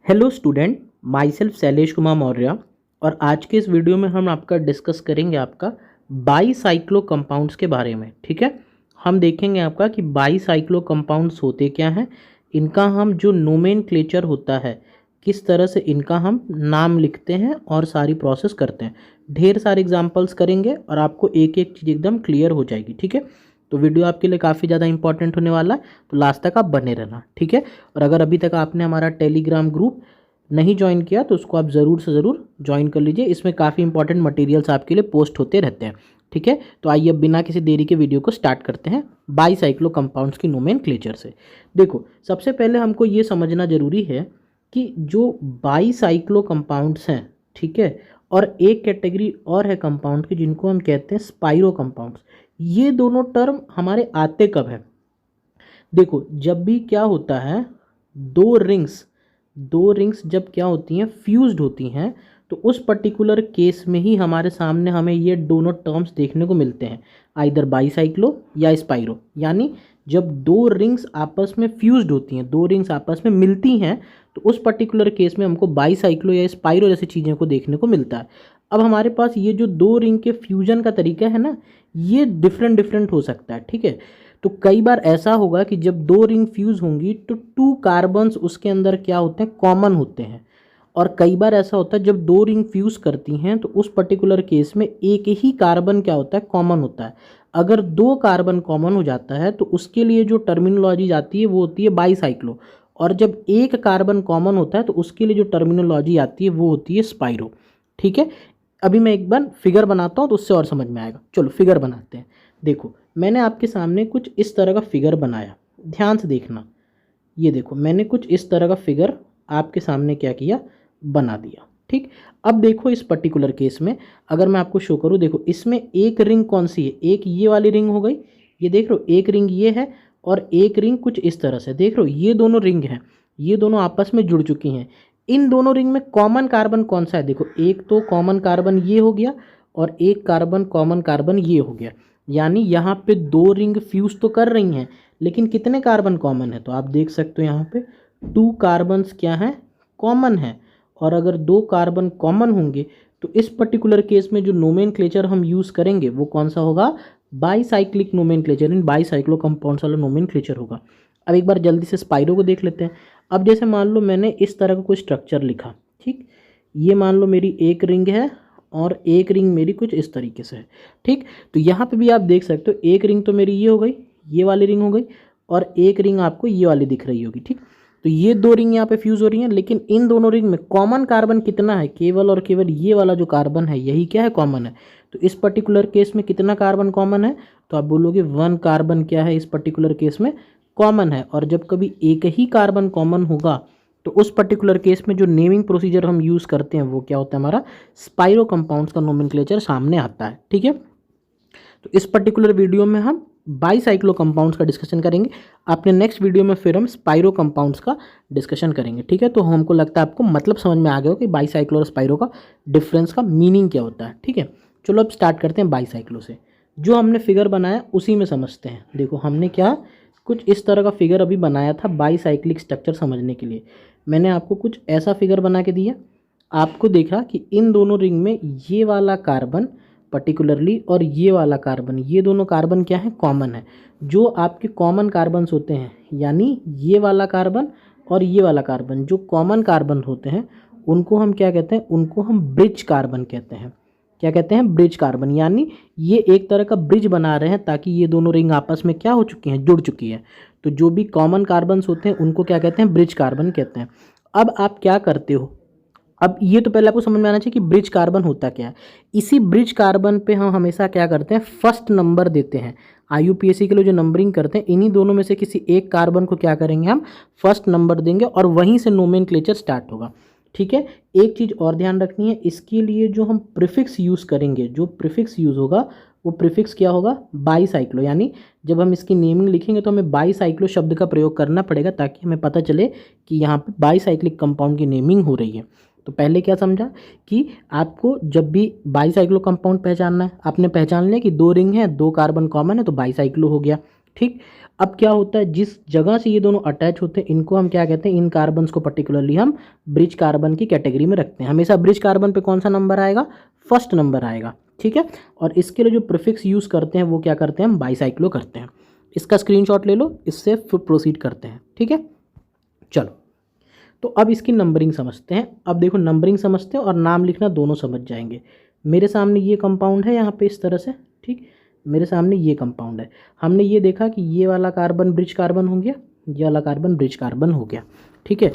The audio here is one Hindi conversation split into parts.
Hello student, my self Shailesh Kumar Maurya. और आज के इस वीडियो में हम आपका डिस्कस करेंगे आपका बाईसाइक्लो कंपाउंड्स के बारे में। ठीक है, हम देखेंगे आपका कि बाईसाइक्लो कंपाउंड्स होते क्या हैं, इनका हम जो नोमेनक्लेचर होता है किस तरह से इनका हम नाम लिखते हैं और सारी प्रोसेस करते हैं। ढेर सारे एग्जांपल्स करेंगे और आपको एक एक चीज़ एकदम क्लियर हो जाएगी। ठीक है, तो वीडियो आपके लिए काफ़ी ज़्यादा इंपॉर्टेंट होने वाला है, तो लास्ट तक आप बने रहना। ठीक है, और अगर अभी तक आपने हमारा टेलीग्राम ग्रुप नहीं ज्वाइन किया तो उसको आप ज़रूर से ज़रूर ज्वाइन कर लीजिए। इसमें काफ़ी इंपॉर्टेंट मटेरियल्स आपके लिए पोस्ट होते रहते हैं। ठीक है, तो आइए अब बिना किसी देरी के वीडियो को स्टार्ट करते हैं बाईसाइक्लो कंपाउंड्स की नोमेनक्लेचर से। देखो, सबसे पहले हमको ये समझना ज़रूरी है कि जो बाईसाइक्लो कंपाउंड्स हैं, ठीक है, और एक कैटेगरी और है कंपाउंड की जिनको हम कहते हैं स्पाइरो कंपाउंड्स। ये दोनों टर्म हमारे आते कब है? देखो, जब भी क्या होता है, दो रिंग्स जब क्या होती हैं, फ्यूज्ड होती हैं, तो उस पर्टिकुलर केस में ही हमारे सामने हमें ये दोनों टर्म्स देखने को मिलते हैं, आइदर बाईसाइक्लो या स्पाइरो। यानी जब दो रिंग्स आपस में फ्यूज्ड होती हैं, दो रिंग्स आपस में मिलती हैं, तो उस पर्टिकुलर केस में हमको बाईसाइक्लो या स्पाइरो जैसी चीज़ों को देखने को मिलता है। अब हमारे पास ये जो दो रिंग के फ्यूजन का तरीका है ना, ये डिफरेंट डिफरेंट हो सकता है। ठीक है, तो कई बार ऐसा होगा कि जब दो रिंग फ्यूज होंगी तो टू कार्बन्स उसके अंदर क्या होते हैं, कॉमन होते हैं। और कई बार ऐसा होता है जब दो रिंग फ्यूज करती हैं तो उस पर्टिकुलर केस में एक ही कार्बन क्या होता है, कॉमन होता है। अगर दो कार्बन कॉमन हो जाता है तो उसके लिए जो टर्मिनोलॉजी आती है वो होती है बाईसाइक्लो। और जब एक कार्बन कॉमन होता है तो उसके लिए जो टर्मिनोलॉजी आती है वो होती है स्पाइरो। ठीक है, अभी मैं एक बार फिगर बनाता हूँ तो उससे और समझ में आएगा। चलो फिगर बनाते हैं। देखो, मैंने आपके सामने कुछ इस तरह का फिगर बनाया, ध्यान से देखना। ये देखो, मैंने कुछ इस तरह का फिगर आपके सामने क्या किया, बना दिया। ठीक, अब देखो इस पर्टिकुलर केस में अगर मैं आपको शो करूँ, देखो इसमें एक रिंग कौन सी है, एक ये वाली रिंग हो गई, ये देख रहे हो, एक रिंग ये है और एक रिंग कुछ इस तरह से, देख रहे हो, ये दोनों रिंग हैं, ये दोनों आपस में जुड़ चुकी हैं। इन दोनों रिंग में कॉमन कार्बन कौन सा है? देखो, एक तो कॉमन कार्बन ये हो गया और एक कार्बन कॉमन कार्बन ये हो गया। यानी यहाँ पे दो रिंग फ्यूज तो कर रही हैं, लेकिन कितने कार्बन कॉमन है? तो आप देख सकते हो यहाँ पे टू कार्बन्स क्या हैं, कॉमन है। और अगर दो कार्बन कॉमन होंगे तो इस पर्टिकुलर केस में जो नोमेनक्लेचर हम यूज़ करेंगे वो कौन सा होगा, बाईसाइक्लिक नोमेनक्लेचर, इन बाईसाइक्लो कंपाउंड्स वाला नोमेनक्लेचर होगा। अब एक बार जल्दी से स्पाइरो को देख लेते हैं। अब जैसे मान लो मैंने इस तरह का कोई स्ट्रक्चर लिखा, ठीक, ये मान लो मेरी एक रिंग है और एक रिंग मेरी कुछ इस तरीके से है। ठीक, तो यहाँ पे भी आप देख सकते हो, एक रिंग तो मेरी ये हो गई, ये वाली रिंग हो गई, और एक रिंग आपको ये वाली दिख रही होगी। ठीक, तो ये दो रिंग यहाँ पे फ्यूज हो रही हैं, लेकिन इन दोनों रिंग में कॉमन कार्बन कितना है, केवल और केवल ये वाला जो कार्बन है यही क्या है, कॉमन है। तो इस पर्टिकुलर केस में कितना कार्बन कॉमन है? तो आप बोलोगे वन कार्बन क्या है इस पर्टिकुलर केस में, कॉमन है। और जब कभी एक ही कार्बन कॉमन होगा तो उस पर्टिकुलर केस में जो नेमिंग प्रोसीजर हम यूज़ करते हैं वो क्या होता है, हमारा स्पाइरो कंपाउंड्स का नोमेनक्लेचर सामने आता है। ठीक है, तो इस पर्टिकुलर वीडियो में हम बाईसाइक्लो कंपाउंड्स का डिस्कशन करेंगे। अपने नेक्स्ट वीडियो में फिर हम स्पाइरो कंपाउंड्स का डिस्कशन करेंगे। ठीक है, तो हमको लगता है आपको मतलब समझ में आ गया हो कि बाईसाइक्लो और स्पाइरो का डिफरेंस का मीनिंग क्या होता है। ठीक है, चलो अब स्टार्ट करते हैं बाईसाइक्लो से। जो हमने फिगर बनाया उसी में समझते हैं। देखो, हमने क्या कुछ इस तरह का फिगर अभी बनाया था बाईसाइक्लिक स्ट्रक्चर समझने के लिए। मैंने आपको कुछ ऐसा फिगर बना के दिया, आपको देखा कि इन दोनों रिंग में ये वाला कार्बन पर्टिकुलरली और ये वाला कार्बन, ये दोनों कार्बन क्या है, कॉमन है। जो आपके कॉमन कार्बन्स होते हैं, यानी ये वाला कार्बन और ये वाला कार्बन, जो कॉमन कार्बन होते हैं उनको हम क्या कहते हैं, उनको हम ब्रिज कार्बन कहते हैं। क्या कहते हैं, ब्रिज कार्बन। यानी ये एक तरह का ब्रिज बना रहे हैं ताकि ये दोनों रिंग आपस में क्या हो चुकी हैं, जुड़ चुकी है। तो जो भी कॉमन कार्बन्स होते हैं उनको क्या कहते हैं, ब्रिज कार्बन कहते हैं। अब आप क्या करते हो, अब ये तो पहले आपको समझ में आना चाहिए कि ब्रिज कार्बन होता क्या है। इसी ब्रिज कार्बन पे हम हमेशा क्या करते हैं, फर्स्ट नंबर देते हैं। आईयूपीएससी के लिए जो नंबरिंग करते हैं, इन्हीं दोनों में से किसी एक कार्बन को क्या करेंगे, हम फर्स्ट नंबर देंगे और वहीं से नोमेनक्लेचर स्टार्ट होगा। ठीक है, एक चीज़ और ध्यान रखनी है, इसके लिए जो हम प्रीफिक्स यूज़ करेंगे, जो प्रीफिक्स यूज़ होगा वो प्रीफिक्स क्या होगा, बाईसाइक्लो। यानी जब हम इसकी नेमिंग लिखेंगे तो हमें बाईसाइक्लो शब्द का प्रयोग करना पड़ेगा ताकि हमें पता चले कि यहाँ पे बाईसाइक्लिक कंपाउंड की नेमिंग हो रही है। तो पहले क्या समझा कि आपको जब भी बाईसाइक्लो कंपाउंड पहचानना है, आपने पहचान लिया कि दो रिंग है, दो कार्बन कॉमन है, तो बाईसाइक्लो हो गया। ठीक, अब क्या होता है, जिस जगह से ये दोनों अटैच होते हैं इनको हम क्या कहते हैं, इन कार्बन्स को पर्टिकुलरली हम ब्रिज कार्बन की कैटेगरी में रखते हैं। हमेशा ब्रिज कार्बन पे कौन सा नंबर आएगा, फर्स्ट नंबर आएगा, ठीक है। और इसके लिए जो प्रीफिक्स यूज़ करते हैं वो क्या करते हैं, हम बाईसाइक्लो करते हैं। इसका स्क्रीनशॉट ले लो, इससे फिर प्रोसीड करते हैं, ठीक है। चलो, तो अब इसकी नंबरिंग समझते हैं। अब देखो, नंबरिंग समझते हैं और नाम लिखना दोनों समझ जाएंगे। मेरे सामने ये कंपाउंड है यहाँ पे इस तरह से, ठीक, मेरे सामने ये कंपाउंड है। हमने ये देखा कि ये वाला कार्बन ब्रिज कार्बन हो गया, ये वाला कार्बन ब्रिज कार्बन हो गया, ठीक है।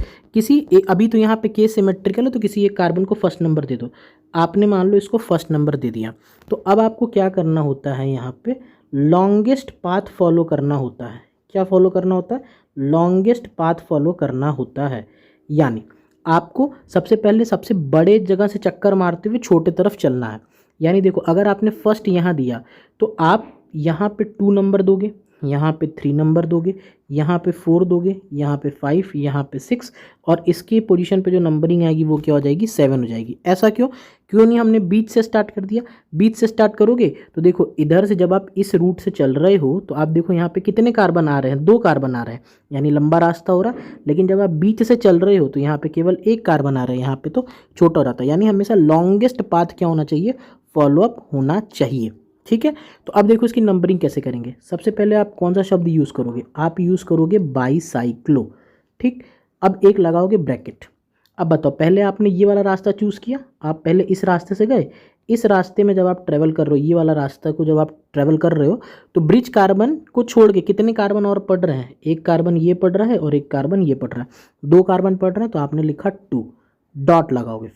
अभी तो यहाँ पे केस सिमेट्रिकल है, तो किसी एक कार्बन को फर्स्ट नंबर दे दो। आपने मान लो इसको फर्स्ट नंबर दे दिया, तो अब आपको क्या करना होता है, यहाँ पे लॉन्गेस्ट पाथ फॉलो करना होता है। क्या फॉलो करना होता है, लॉन्गेस्ट पाथ फॉलो करना होता है। यानी आपको सबसे पहले सबसे बड़े जगह से चक्कर मारते हुए छोटे तरफ चलना है। यानी देखो, अगर आपने फर्स्ट यहाँ दिया तो आप यहाँ पे 2 नंबर दोगे, यहाँ पे 3 नंबर दोगे, यहाँ पे 4 दोगे, यहाँ पे 5, यहाँ पे 6, और इसकी पोजीशन पे जो नंबरिंग आएगी वो क्या हो जाएगी, 7 हो जाएगी। ऐसा क्यों नहीं हमने बीच से स्टार्ट कर दिया। बीच से स्टार्ट करोगे तो देखो, इधर से जब आप इस रूट से चल रहे हो तो आप देखो यहाँ पे कितने कार्बन आ रहे हैं, 2 कार्बन आ रहे हैं, यानी लंबा रास्ता हो रहा है। लेकिन जब आप बीच से चल रहे हो तो यहाँ पे केवल 1 कार्बन आ रहा है, यहाँ पे तो छोटा हो रहा था। यानी हमेशा लॉन्गेस्ट पाथ क्या होना चाहिए, फॉलोअप होना चाहिए, ठीक है। तो अब देखो इसकी नंबरिंग कैसे करेंगे। सबसे पहले आप कौन सा शब्द यूज़ करोगे, आप यूज़ करोगे बाईसाइक्लो, ठीक। अब एक लगाओगे ब्रैकेट। अब बताओ, पहले आपने ये वाला रास्ता चूज़ किया, आप पहले इस रास्ते से गए। इस रास्ते में जब आप ट्रैवल कर रहे हो, ये वाला रास्ता को जब आप ट्रैवल कर रहे हो, तो ब्रिज कार्बन को छोड़ के कितने कार्बन और पढ़ रहे हैं, 1 कार्बन ये पढ़ रहा है और 1 कार्बन ये पढ़ रहा है, 2 कार्बन पढ़ रहे हैं, तो आपने लिखा 2, डॉट लगाओगे।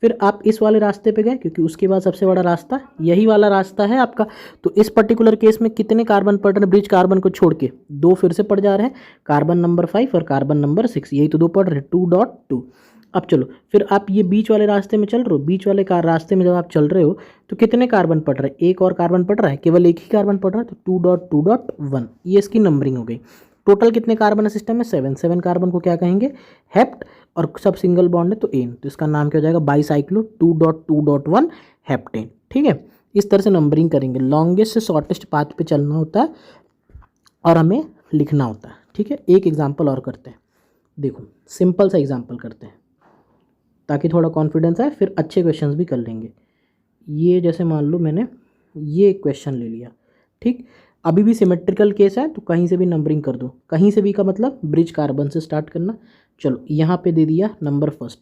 फिर आप इस वाले रास्ते पे गए, क्योंकि उसके बाद सबसे बड़ा रास्ता यही वाला रास्ता है आपका। तो इस पर्टिकुलर केस में कितने कार्बन पढ़ रहे हैं, ब्रिज कार्बन को छोड़ के 2 फिर से पढ़ जा रहे हैं, कार्बन नंबर 5 और कार्बन नंबर 6, यही तो 2 पढ़ रहे हैं, 2.2। अब चलो, फिर आप ये बीच वाले रास्ते में चल रहे हो। बीच वाले रास्ते में जब आप चल रहे हो तो कितने कार्बन पढ़ रहे हैं, 1 और कार्बन पढ़ रहा है, केवल 1 ही कार्बन पढ़ रहा है, तो 2.2.1, ये इसकी नंबरिंग हो गई। टोटल कितने कार्बन है सिस्टम में, 7 कार्बन को क्या कहेंगे, हेप्ट, और सब सिंगल बॉन्ड है तो एन, तो इसका नाम क्या हो जाएगा, बाईसाइक्लो 2.2.1 हेप्टेन, ठीक है। इस तरह से नंबरिंग करेंगे। लॉन्गेस्ट से शॉर्टेस्ट पाथ पे चलना होता है और हमें लिखना होता है, ठीक है। एक एग्जाम्पल और करते हैं, देखो सिंपल सा एग्जाम्पल करते हैं ताकि थोड़ा कॉन्फिडेंस आए, फिर अच्छे क्वेश्चंस भी कर लेंगे। ये जैसे मान लो मैंने ये क्वेश्चन ले लिया, ठीक। अभी भी सिमेट्रिकल केस है तो कहीं से भी नंबरिंग कर दो, कहीं से भी का मतलब ब्रिज कार्बन से स्टार्ट करना। चलो, यहाँ पे दे दिया नंबर फर्स्ट,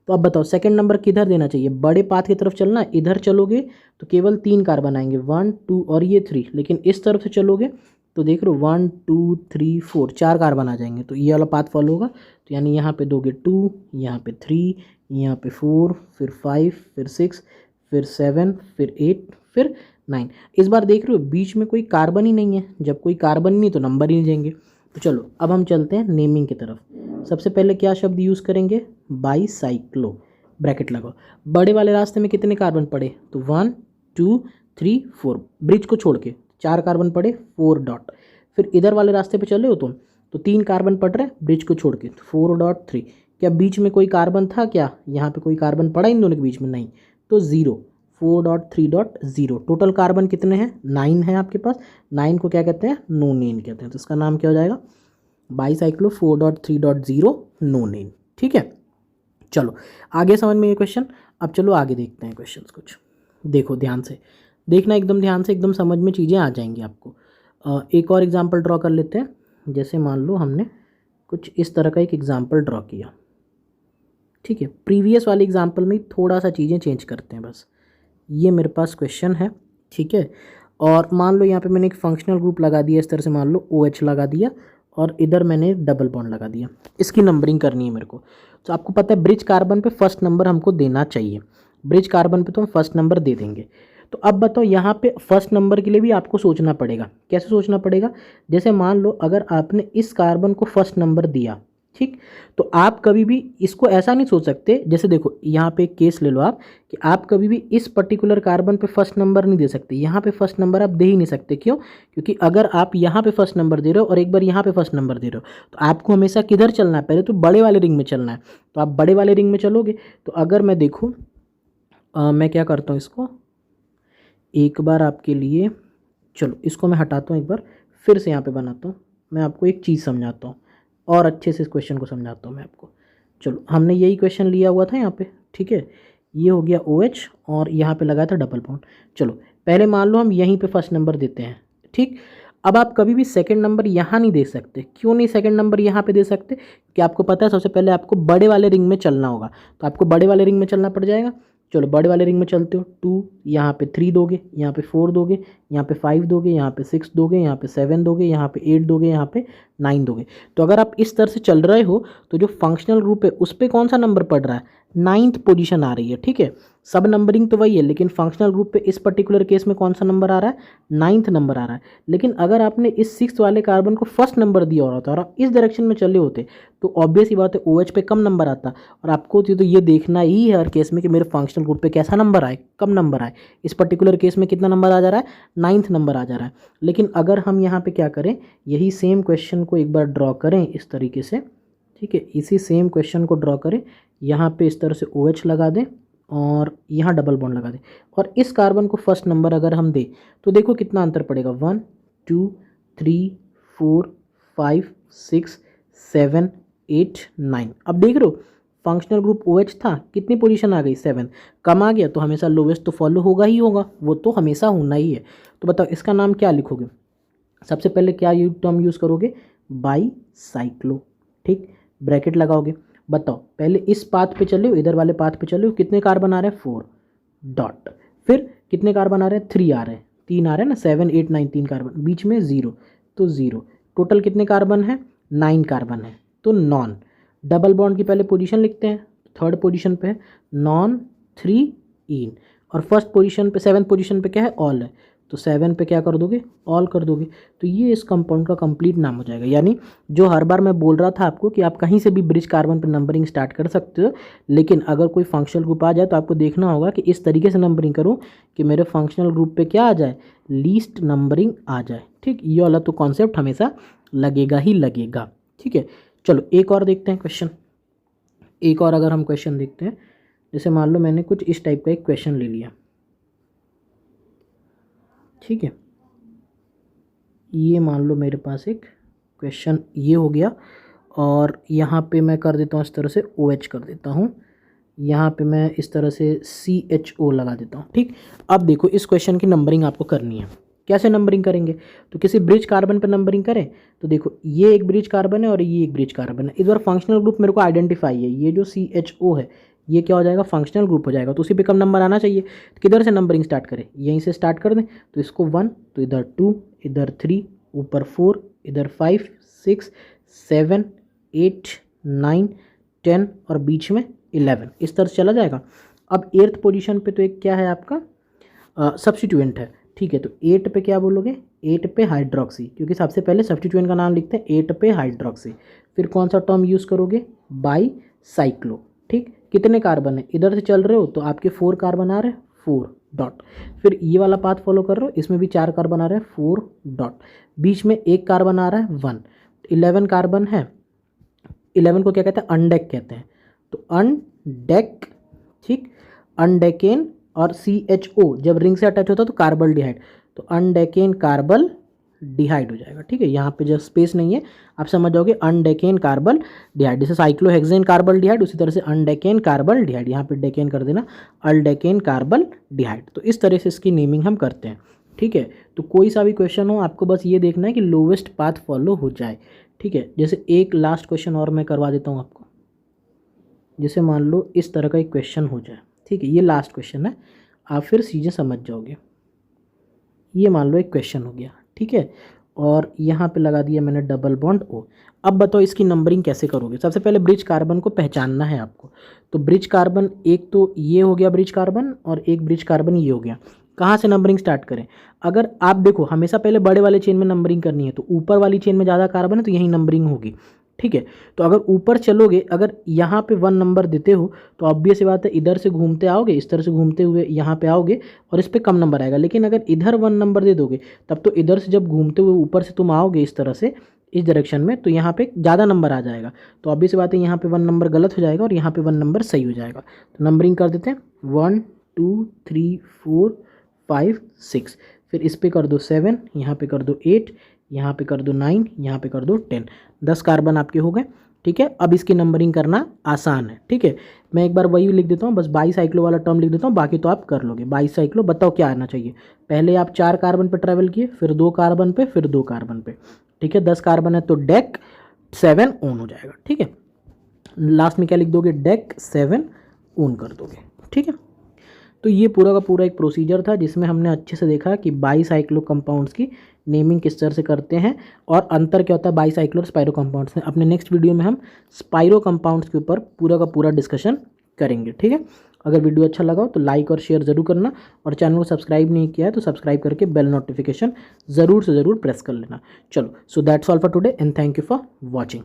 तो अब बताओ सेकंड नंबर किधर देना चाहिए, बड़े पाथ की तरफ चलना। इधर चलोगे तो केवल 3 कार्बन आएंगे, 1 2 और ये 3, लेकिन इस तरफ से चलोगे तो देख लो 1 2 3 4, 4 कार्बन आ जाएंगे, तो ये वाला पाथ फॉलो होगा। तो यानी यहाँ पे दोगे 2, यहाँ पे 3, यहाँ पे 4, फिर 5, फिर 6, फिर 7, फिर 8, फिर 9। इस बार देख रहे हो बीच में कोई कार्बन ही नहीं है, जब कोई कार्बन नहीं तो नंबर ही नहीं देंगे। तो चलो अब हम चलते हैं नेमिंग की तरफ। सबसे पहले क्या शब्द यूज़ करेंगे, बाईसाइक्लो, ब्रैकेट लगाओ। बड़े वाले रास्ते में कितने कार्बन पड़े, तो 1 2 3 4, ब्रिज को छोड़ के 4 कार्बन पड़े, 4 डॉट। फिर इधर वाले रास्ते पे चले हो तुम तो 3 कार्बन पड़ रहे हैं ब्रिज को छोड़ के, 4.3। क्या बीच में कोई कार्बन था, क्या यहाँ पे कोई कार्बन पड़ा इन दोनों के बीच में, नहीं, तो 0, 4.3.0। टोटल कार्बन कितने हैं, 9 है आपके पास। 9 को क्या कहते हैं, नोनेन कहते हैं, तो इसका नाम क्या हो जाएगा, बाईसाइक्लो 4.3.0 नोनेन, ठीक है। चलो आगे समझ में ये क्वेश्चन। अब चलो आगे देखते हैं क्वेश्चन कुछ। देखो ध्यान से देखना, एकदम ध्यान से, एकदम समझ में चीज़ें आ जाएंगी आपको। एक और एग्जाम्पल ड्रॉ कर लेते हैं। जैसे मान लो हमने कुछ इस तरह का एक एग्जाम्पल ड्रॉ किया, ठीक है। प्रीवियस वाले एग्जाम्पल में थोड़ा सा चीज़ें चेंज करते हैं बस। ये मेरे पास क्वेश्चन है, ठीक है। और मान लो यहाँ पे मैंने एक फंक्शनल ग्रुप लगा दिया इस तरह से, मान लो OH लगा दिया, और इधर मैंने डबल बॉन्ड लगा दिया। इसकी नंबरिंग करनी है मेरे को। तो आपको पता है ब्रिज कार्बन पे फर्स्ट नंबर हमको देना चाहिए, ब्रिज कार्बन पे तो हम फर्स्ट नंबर दे देंगे। तो अब बताओ यहाँ पे फर्स्ट नंबर के लिए भी आपको सोचना पड़ेगा। कैसे सोचना पड़ेगा, जैसे मान लो अगर आपने इस कार्बन को फर्स्ट नंबर दिया, ठीक, तो आप कभी भी इसको ऐसा नहीं सोच सकते। जैसे देखो यहाँ पे एक केस ले लो आप, कि आप कभी भी इस पर्टिकुलर कार्बन पे फर्स्ट नंबर नहीं दे सकते, यहाँ पे फर्स्ट नंबर आप दे ही नहीं सकते। क्यों, क्योंकि अगर आप यहाँ पे फर्स्ट नंबर दे रहे हो और एक बार यहाँ पे फर्स्ट नंबर दे रहे हो, तो आपको हमेशा किधर चलना है, पहले तो बड़े वाले रिंग में चलना है। तो आप बड़े वाले रिंग में चलोगे, तो अगर मैं देखूँ मैं क्या करता हूँ, इसको एक बार आपके लिए, चलो इसको मैं हटाता हूँ एक बार, फिर से यहाँ पे बनाता हूँ। मैं आपको एक चीज़ समझाता हूँ और अच्छे से इस क्वेश्चन को समझाता हूँ मैं आपको। चलो, हमने यही क्वेश्चन लिया हुआ था यहाँ पे, ठीक है। ये हो गया OH और यहाँ पे लगाया था डबल बॉन्ड। चलो, पहले मान लो हम यहीं पे फर्स्ट नंबर देते हैं, ठीक। अब आप कभी भी सेकंड नंबर यहाँ नहीं दे सकते। क्यों नहीं सेकंड नंबर यहाँ पे दे सकते? कि आपको पता है सबसे पहले आपको बड़े वाले रिंग में चलना होगा, तो आपको बड़े वाले रिंग में चलना पड़ जाएगा। चलो, बड़े वाले रिंग में चलते हो, 2, यहाँ पे 3 दोगे, यहाँ पे 4 दोगे, यहाँ पे 5 दोगे, यहाँ पे 6 दोगे, यहाँ पे 7 दोगे, यहाँ पे 8 दोगे, यहाँ पे 9 दोगे। तो अगर आप इस तरह से चल रहे हो तो जो फंक्शनल ग्रुप है उस पर कौन सा नंबर पड़ रहा है? 9th पोजीशन आ रही है, ठीक है। सब नंबरिंग तो वही है, लेकिन फंक्शनल ग्रुप पे इस पर्टिकुलर केस में कौन सा नंबर आ रहा है? 9th नंबर आ रहा है। लेकिन अगर आपने इस 6th वाले कार्बन को फर्स्ट नंबर दिया हो रहा था और आप इस डायरेक्शन में चले होते तो ऑब्वियस ही बात है OH पे कम नंबर आता, और आपको तो ये देखना ही है हर केस में कि मेरे फंक्शनल ग्रुप पे कैसा नंबर आए, कम नंबर आए। इस पर्टिकुलर केस में कितना नंबर आ जा रहा है? 9th नंबर आ जा रहा है। लेकिन अगर हम यहाँ पे क्या करें, यही सेम क्वेश्चन को एक बार ड्रॉ करें इस तरीके से, ठीक है, इसी सेम क्वेश्चन को ड्रॉ करें, यहाँ पे इस तरह से OH लगा दें और यहाँ डबल बॉन्ड लगा दें, और इस कार्बन को फर्स्ट नंबर अगर हम दें तो देखो कितना अंतर पड़ेगा, 1 2 3 4 5 6 7 8 9। अब देख रहे हो फंक्शनल ग्रुप OH था, कितनी पोजीशन आ गई? 7। कम आ गया तो हमेशा लोवेस्ट तो फॉलो होगा ही होगा, वो तो हमेशा होना ही है। तो बताओ इसका नाम क्या लिखोगे? सबसे पहले क्या टर्म यूज़ करोगे? बाईसाइक्लो, ठीक। ब्रैकेट लगाओगे। बताओ पहले इस पाथ पे चले हो, इधर वाले पाथ पे चले हो, कितने कार्बन आ रहे हैं? 4 डॉट। फिर कितने कार्बन आ रहे हैं? 3 आ रहे हैं, 3 आ रहे हैं ना, 7 8 9 3 कार्बन, बीच में 0 तो 0। टोटल कितने कार्बन है? 9 कार्बन है, तो नॉन। डबल बॉन्ड की पहले पोजीशन लिखते हैं, थर्ड पोजीशन पे है नॉन 3 इन, और फर्स्ट पोजीशन पे 7th पोजीशन पे क्या है? ऑल है, तो 7 पे क्या कर दोगे? ऑल कर दोगे। तो ये इस कंपाउंड का कंप्लीट नाम हो जाएगा। यानी जो हर बार मैं बोल रहा था आपको कि आप कहीं से भी ब्रिज कार्बन पर नंबरिंग स्टार्ट कर सकते हो, लेकिन अगर कोई फंक्शनल ग्रुप आ जाए तो आपको देखना होगा कि इस तरीके से नंबरिंग करो कि मेरे फंक्शनल ग्रुप पे क्या आ जाए? लीस्ट नंबरिंग आ जाए, ठीक। ये वाला तो कॉन्सेप्ट हमेशा लगेगा ही लगेगा, ठीक है। चलो एक और देखते हैं क्वेश्चन। एक और अगर हम क्वेश्चन देखते हैं, जैसे मान लो मैंने कुछ इस टाइप का एक क्वेश्चन ले लिया, ठीक है। ये मान लो मेरे पास एक क्वेश्चन ये हो गया, और यहाँ पे मैं कर देता हूँ इस तरह से OH कर देता हूँ, यहाँ पे मैं इस तरह से CHO लगा देता हूँ, ठीक। अब देखो इस क्वेश्चन की नंबरिंग आपको करनी है। कैसे नंबरिंग करेंगे? तो किसी ब्रिज कार्बन पर नंबरिंग करें तो देखो ये एक ब्रिज कार्बन है और ये एक ब्रिज कार्बन है। इस बार फंक्शनल ग्रुप मेरे को आइडेंटिफाई है, ये जो CHO है ये क्या हो जाएगा? फंक्शनल ग्रुप हो जाएगा, तो उसी पे कम नंबर आना चाहिए। तो किधर से नंबरिंग स्टार्ट करें? यहीं से स्टार्ट कर दें। तो इसको 1, तो इधर 2, इधर 3, ऊपर 4, इधर 5 6 7 8 9 10 और बीच में 11, इस तरह से चला जाएगा। अब 8th पोजीशन पे तो एक क्या है आपका? सब्स्टिट्यूएंट है, ठीक है। तो 8 पे क्या बोलोगे? 8 पे हाइड्रोक्सी, क्योंकि सबसे पहले सब्स्टिट्यूएंट का नाम लिखते हैं 8 पे हाइड्रोक्सी। फिर कौन सा टर्म यूज़ करोगे? बाईसाइक्लो, ठीक। कितने कार्बन है? इधर से चल रहे हो तो आपके 4 कार्बन आ रहे हैं, 4 डॉट। फिर ये वाला पाथ फॉलो कर रहे हो, इसमें भी 4 कार्बन आ रहे हैं, 4 डॉट। बीच में एक कार्बन आ रहा है 1, 11 कार्बन है। 11 को क्या कहते हैं? अनडेक कहते हैं, तो अनडेक, ठीक। अनडेकेन और CHO जब रिंग से अटैच होता है तो कार्बल डिहाइड, तो अनडेकेन कार्बल डिहाइड हो जाएगा, ठीक है। यहाँ पे जब स्पेस नहीं है आप समझ जाओगे अनडेकेन कार्बल डिहाइड। जैसे साइक्लोहेक्सेन कार्बल डिहाइड, उसी तरह से अनडेकेन कार्बल डिहाइड, यहाँ पे डेकेन कर देना, अल्डेकेन कार्बल डिहाइड। तो इस तरह से इसकी नेमिंग हम करते हैं, ठीक है। तो कोई सा भी क्वेश्चन हो आपको बस ये देखना है कि लोवेस्ट पाथ फॉलो हो जाए, ठीक है। जैसे एक लास्ट क्वेश्चन और मैं करवा देता हूँ आपको। जैसे मान लो इस तरह का एक क्वेश्चन हो जाए, ठीक है, ये लास्ट क्वेश्चन है, आप फिर चीज़ें समझ जाओगे। ये मान लो एक क्वेश्चन हो गया, ठीक है, और यहाँ पे लगा दिया मैंने डबल बॉन्ड O। अब बताओ इसकी नंबरिंग कैसे करोगे? सबसे पहले ब्रिज कार्बन को पहचानना है आपको। तो ब्रिज कार्बन एक तो ये हो गया ब्रिज कार्बन, और एक ब्रिज कार्बन ये हो गया। कहाँ से नंबरिंग स्टार्ट करें? अगर आप देखो हमेशा पहले बड़े वाले चेन में नंबरिंग करनी है, तो ऊपर वाली चेन में ज़्यादा कार्बन है तो यहीं नंबरिंग होगी, ठीक है। तो अगर ऊपर चलोगे, अगर यहाँ पे 1 नंबर देते हो तो ऑब्वियस बात है इधर से घूमते आओगे, इस तरह से घूमते हुए यहाँ पे आओगे और इस पे कम नंबर आएगा। लेकिन अगर इधर 1 नंबर दे दोगे तब तो इधर से जब घूमते हुए ऊपर से तुम आओगे इस तरह से इस डायरेक्शन में, तो यहाँ पे ज़्यादा नंबर आ जाएगा। तो ऑब्वियस बात है यहाँ पे 1 नंबर गलत हो जाएगा और यहाँ पे 1 नंबर सही हो जाएगा। तो नंबरिंग कर देते हैं 1 2 3 4 5 6, फिर इस पे कर दो 7, यहाँ पे कर दो 8, यहाँ पे कर दो 9, यहाँ पे कर दो 10, 10 कार्बन आपके हो गए। ठीक है, अब इसकी नंबरिंग करना आसान है। ठीक है, मैं एक बार वही लिख देता हूँ, बस बाईसाइक्लो वाला टर्म लिख देता हूँ, बाकी तो आप कर लोगे। बाईसाइक्लो बताओ क्या आना चाहिए। पहले आप 4 कार्बन पे ट्रैवल किए, फिर 2 कार्बन पे, फिर 2 कार्बन पे। ठीक है, 10 कार्बन है तो डेक 7 ओन हो जाएगा। ठीक है, लास्ट में क्या लिख दोगे, डेक 7 ओन कर दोगे। ठीक है, तो ये पूरा का पूरा एक प्रोसीजर था जिसमें हमने अच्छे से देखा कि बाईसाइक्लो कंपाउंड्स की नेमिंग किस तरह से करते हैं और अंतर क्या होता है बाईसाइक्लो और स्पाइरो कंपाउंड्स में। अपने नेक्स्ट वीडियो में हम स्पाइरो कंपाउंड्स के ऊपर पूरा का पूरा डिस्कशन करेंगे। ठीक है, अगर वीडियो अच्छा लगा हो तो लाइक और शेयर ज़रूर करना, और चैनल को सब्सक्राइब नहीं किया है तो सब्सक्राइब करके बेल नोटिफिकेशन ज़रूर से ज़रूर प्रेस कर लेना। चलो, so that's all for today and thank you for watching.